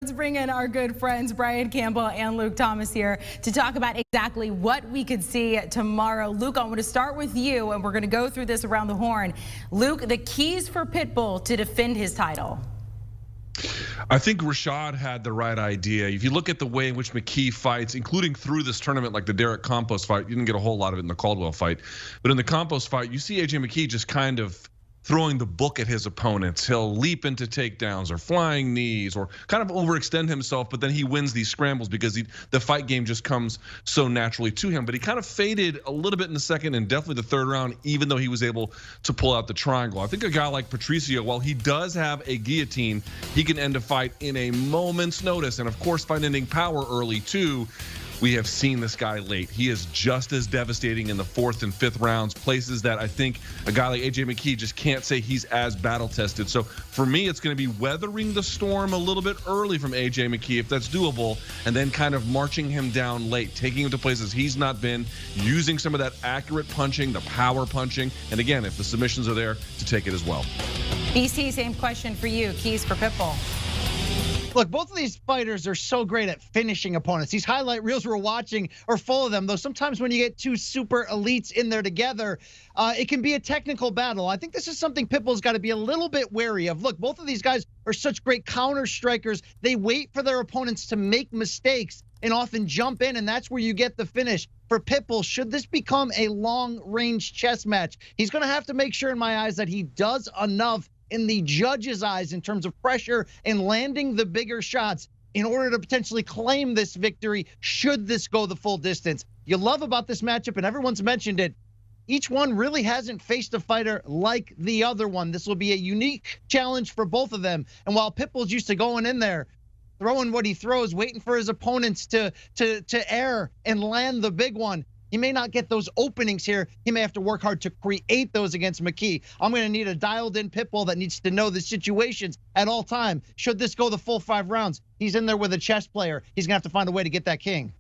Let's bring in our good friends, Brian Campbell and Luke Thomas here to talk about exactly what we could see tomorrow. Luke, I want to start with you, and we're going to go through this around the horn. Luke, the keys for Pitbull to defend his title. I think Rashad had the right idea. If you look at the way in which McKee fights, including through this tournament, like the Derek Campos fight, you didn't get a whole lot of it in the Caldwell fight, but in the Campos fight, you see AJ McKee just kind of throwing the book at his opponents. He'll leap into takedowns or flying knees or kind of overextend himself, but then he wins these scrambles because the fight game just comes so naturally to him. But he kind of faded a little bit in the second and definitely the third round, even though he was able to pull out the triangle. I think a guy like Patricio, while he does have a guillotine, he can end a fight in a moment's notice. And of course, find-ending power early too. We have seen this guy late. He is just as devastating in the fourth and fifth rounds, places that I think a guy like AJ McKee just can't say he's as battle tested. So for me, it's going to be weathering the storm a little bit early from AJ McKee, if that's doable, and then kind of marching him down late, taking him to places he's not been, using some of that accurate punching, the power punching, and again, if the submissions are there, to take it as well. BC, same question for you. Keys for Pitbull. Look, both of these fighters are so great at finishing opponents. These highlight reels we're watching are full of them, though sometimes when you get two super elites in there together, it can be a technical battle. I think this is something Pitbull's got to be a little bit wary of. Look, both of these guys are such great counter strikers. They wait for their opponents to make mistakes and often jump in, and that's where you get the finish. For Pitbull, should this become a long-range chess match, he's going to have to make sure, in my eyes, that he does enough in the judge's eyes in terms of pressure and landing the bigger shots in order to potentially claim this victory should this go the full distance. You love about this matchup, and everyone's mentioned it, each one really hasn't faced a fighter like the other one. This will be a unique challenge for both of them. And while Pitbull's used to going in there, throwing what he throws, waiting for his opponents to err and land the big one, he may not get those openings here. He may have to work hard to create those against McKee. I'm going to need a dialed-in Pitbull that needs to know the situations at all time. Should this go the full 5 rounds, he's in there with a chess player. He's going to have to find a way to get that king.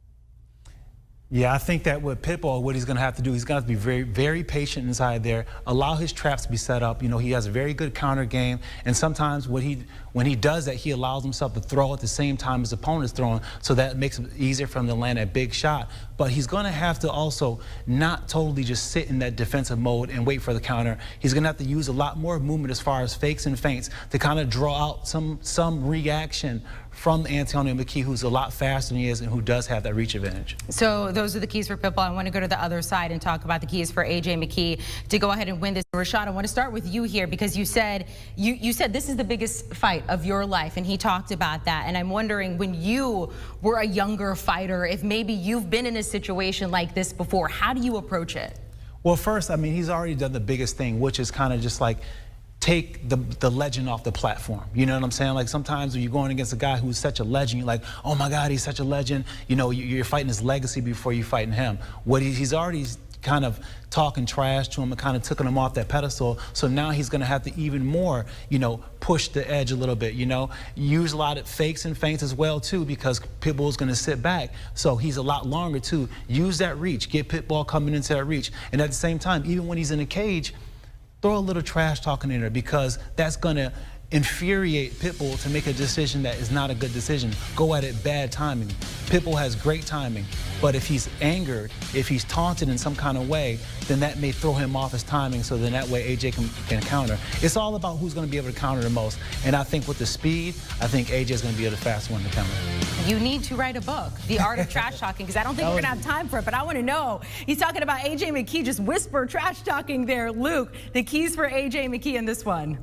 Yeah, I think that with Pitbull, what he's going to have to do, he's going to have to be very, very patient inside there, allow his traps to be set up. You know, he has a very good counter game, and sometimes when he does that, he allows himself to throw at the same time his opponent is throwing, so that makes it easier for him to land that big shot. But he's going to have to also not totally just sit in that defensive mode and wait for the counter. He's going to have to use a lot more movement as far as fakes and feints to kind of draw out some reaction from Antonio McKee, who's a lot faster than he is and who does have that reach advantage. So those are the keys for Pitbull. I want to go to the other side and talk about the keys for AJ McKee to go ahead and win this. Rashad, I want to start with you here because you said this is the biggest fight of your life, and he talked about that. And I'm wondering, when you were a younger fighter, if maybe you've been in a situation like this before, how do you approach it? Well, first, I mean, he's already done the biggest thing, which is kind of just like take the legend off the platform. You know what I'm saying? Like sometimes when you're going against a guy who's such a legend, you're like, oh my God, he's such a legend. You know, you're fighting his legacy before you're fighting him. What he's already kind of talking trash to him and kind of taking him off that pedestal. So now he's going to have to even more, you know, push the edge a little bit, you know, use a lot of fakes and feints as well too, because Pitbull's going to sit back. So he's a lot longer too. Use that reach, get Pitbull coming into that reach. And at the same time, even when he's in a cage, throw a little trash talking in there, because that's going to infuriate Pitbull to make a decision that is not a good decision. Go at it bad timing. Pitbull has great timing, but if he's angered, if he's taunted in some kind of way, then that may throw him off his timing, so then that way AJ can counter. It's all about who's going to be able to counter the most. And I think with the speed, I think AJ is going to be the fastest one to counter. You need to write a book, The Art of Trash Talking, because I don't think we're going to have time for it, but I want to know. He's talking about AJ McKee, just whisper trash talking there. Luke, the keys for AJ McKee in this one.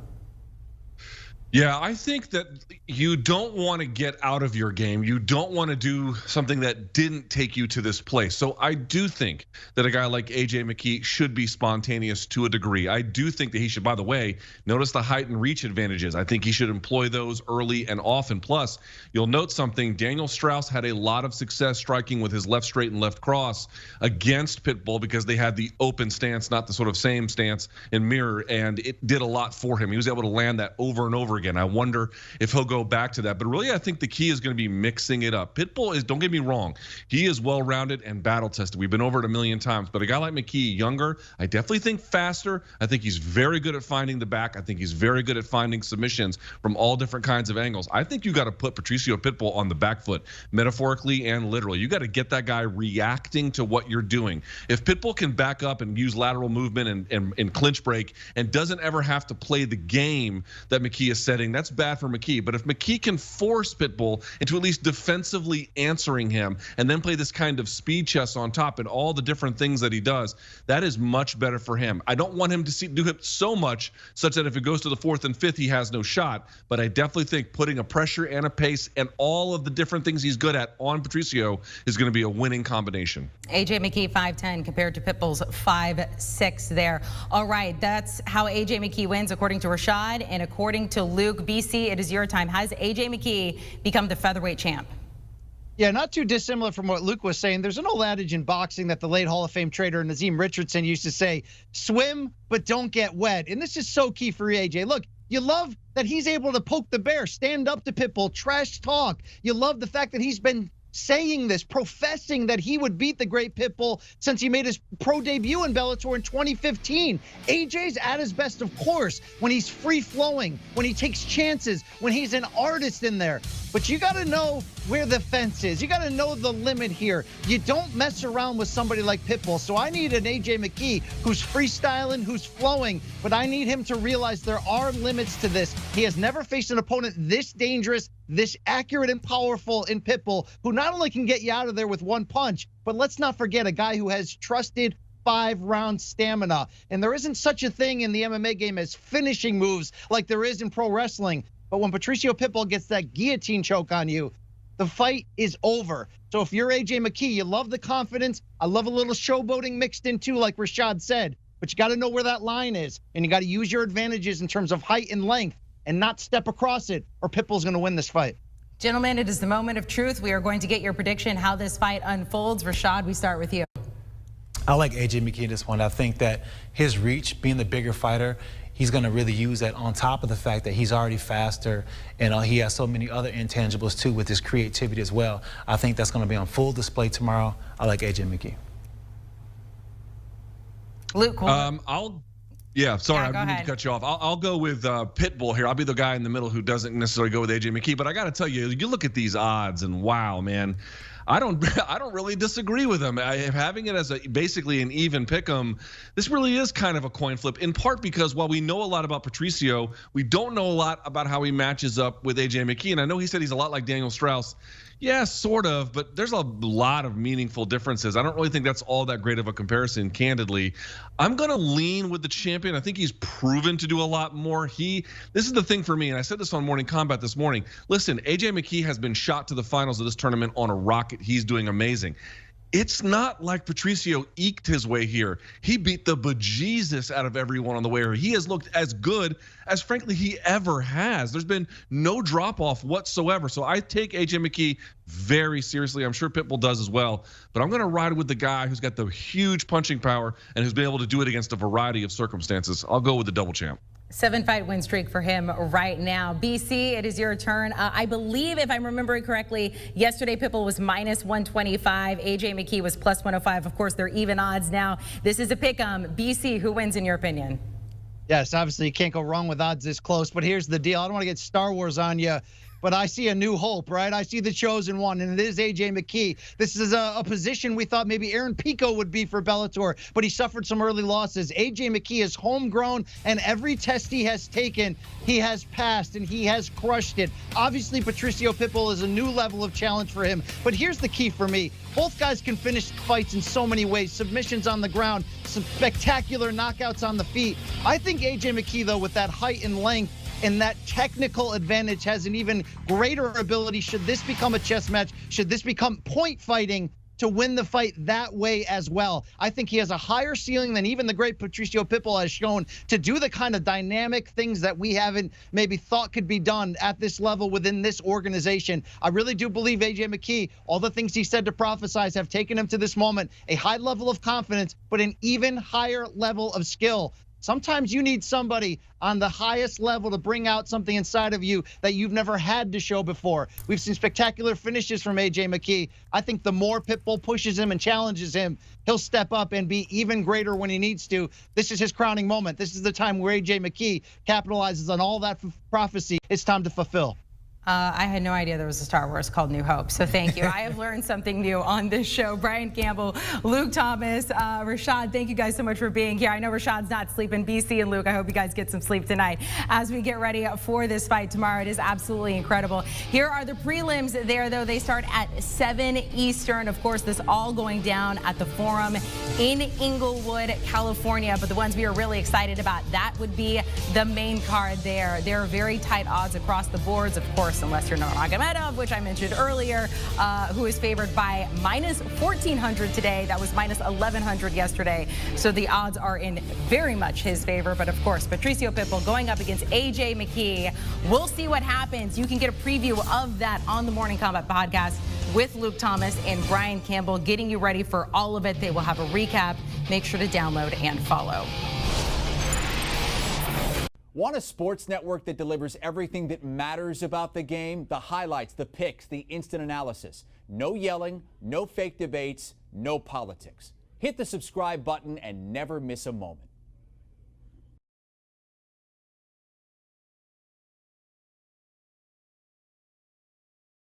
Yeah, I think that you don't want to get out of your game. You don't want to do something that didn't take you to this place. So I do think that a guy like AJ McKee should be spontaneous to a degree. I do think that he should, by the way, notice the height and reach advantages. I think he should employ those early and often. Plus, you'll note something. Daniel Strauss had a lot of success striking with his left straight and left cross against Pitbull because they had the open stance, not the sort of same stance and mirror, and it did a lot for him. He was able to land that over and over over again. I wonder if he'll go back to that. But really, I think the key is going to be mixing it up. Pitbull is, don't get me wrong, he is well-rounded and battle-tested. We've been over it a million times. But a guy like McKee, younger, I definitely think faster. I think he's very good at finding the back. I think he's very good at finding submissions from all different kinds of angles. I think you got to put Patricio Pitbull on the back foot, metaphorically and literally. You got to get that guy reacting to what you're doing. If Pitbull can back up and use lateral movement and clinch break and doesn't ever have to play the game that McKee is setting, that's bad for McKee. But if McKee can force Pitbull into at least defensively answering him and then play this kind of speed chess on top and all the different things that he does, that is much better for him. I don't want him to do it so much such that if it goes to the 4th and 5th, he has no shot. But I definitely think putting a pressure and a pace and all of the different things he's good at on Patricio is going to be a winning combination. AJ McKee 5'10" compared to Pitbull's 5'6" there. All right, that's how AJ McKee wins according to Rashad and according to Luke. BC, it is your time. Has AJ McKee become the featherweight champ? Yeah, not too dissimilar from what Luke was saying. There's an old adage in boxing that the late Hall of Fame trader Nazim Richardson used to say, swim, but don't get wet. And this is so key for AJ. Look, you love that he's able to poke the bear, stand up to Pitbull, trash talk. You love the fact that he's been saying this, professing that he would beat the great Pitbull since he made his pro debut in Bellator in 2015. AJ's at his best, of course, when he's free-flowing, when he takes chances, when he's an artist in there. But you got to know where the fence is. You got to know the limit here. You don't mess around with somebody like Pitbull. So I need an AJ McKee who's freestyling, who's flowing, but I need him to realize there are limits to this. He has never faced an opponent this dangerous, this accurate and powerful in Pitbull, who not only can get you out of there with one punch, but let's not forget a guy who has trusted 5-round stamina. And there isn't such a thing in the MMA game as finishing moves like there is in pro wrestling. But when Patricio Pitbull gets that guillotine choke on you, the fight is over. So if you're AJ McKee, you love the confidence. I love a little showboating mixed in too, like Rashad said. But you got to know where that line is. And you got to use your advantages in terms of height and length and not step across it, or Pitbull's going to win this fight. Gentlemen, it is the moment of truth. We are going to get your prediction how this fight unfolds. Rashad, we start with you. I like AJ McKee in this one. I think that his reach, being the bigger fighter, he's going to really use that on top of the fact that he's already faster and he has so many other intangibles too with his creativity as well. I think that's going to be on full display tomorrow. I like AJ McKee. Luke, sorry, I didn't mean to cut you off. I'll go with Pitbull here. I'll be the guy in the middle who doesn't necessarily go with AJ McKee, but I got to tell you, you look at these odds and wow, man. I don't really disagree with him. Having it as basically an even pick'em, this really is kind of a coin flip, in part because while we know a lot about Patricio, we don't know a lot about how he matches up with AJ McKee. And I know he said he's a lot like Daniel Strauss. Yeah, sort of, but there's a lot of meaningful differences. I don't really think that's all that great of a comparison, candidly. I'm going to lean with the champion. I think he's proven to do a lot more. This is the thing for me, and I said this on Morning Combat this morning. Listen, AJ McKee has been shot to the finals of this tournament on a rocket. He's doing amazing. It's not like Patricio eked his way here. He beat the bejesus out of everyone on the way here. He has looked as good as, frankly, he ever has. There's been no drop-off whatsoever. So I take AJ McKee very seriously. I'm sure Pitbull does as well. But I'm going to ride with the guy who's got the huge punching power and who's been able to do it against a variety of circumstances. I'll go with the double champ. 7-fight win streak for him right now. BC, it is your turn. I believe, if I'm remembering correctly, yesterday Pitbull was -125. AJ McKee was +105. Of course, they're even odds now. This is a pick'em. BC, who wins in your opinion? Yes, obviously you can't go wrong with odds this close, but here's the deal. I don't want to get Star Wars on you, but I see a new hope, right? I see the chosen one, and it is AJ McKee. This is a position we thought maybe Aaron Pico would be for Bellator, but he suffered some early losses. AJ McKee is homegrown, and every test he has taken, he has passed, and he has crushed it. Obviously, Patricio Pitbull is a new level of challenge for him, but here's the key for me. Both guys can finish fights in so many ways. Submissions on the ground, some spectacular knockouts on the feet. I think AJ McKee, though, with that height and length, and that technical advantage, has an even greater ability, should this become a chess match, should this become point fighting, to win the fight that way as well. I think he has a higher ceiling than even the great Patricio Pitbull has shown to do the kind of dynamic things that we haven't maybe thought could be done at this level within this organization. I really do believe AJ McKee, all the things he said to prophesize have taken him to this moment, a high level of confidence, but an even higher level of skill. Sometimes you need somebody on the highest level to bring out something inside of you that you've never had to show before. We've seen spectacular finishes from AJ McKee. I think the more Pitbull pushes him and challenges him, he'll step up and be even greater when he needs to. This is his crowning moment. This is the time where AJ McKee capitalizes on all that prophecy. It's time to fulfill. I had no idea there was a Star Wars called New Hope, so thank you. I have learned something new on this show. Brian Campbell, Luke Thomas, Rashad, thank you guys so much for being here. I know Rashad's not sleeping. BC and Luke, I hope you guys get some sleep tonight as we get ready for this fight tomorrow. It is absolutely incredible. Here are the prelims there, though. They start at 7 Eastern. Of course, this all going down at the Forum in Inglewood, California. But the ones we are really excited about, that would be the main card there. There are very tight odds across the boards, of course, unless you're Nurmagomedov, which I mentioned earlier, who is favored by minus 1,400 today. That was minus 1,100 yesterday. So the odds are in very much his favor. But of course, Patricio Pitbull going up against AJ McKee. We'll see what happens. You can get a preview of that on the Morning Combat podcast with Luke Thomas and Brian Campbell, getting you ready for all of it. They will have a recap. Make sure to download and follow. Want a sports network that delivers everything that matters about the game? The highlights, the picks, the instant analysis. No yelling, no fake debates, no politics. Hit the subscribe button and never miss a moment.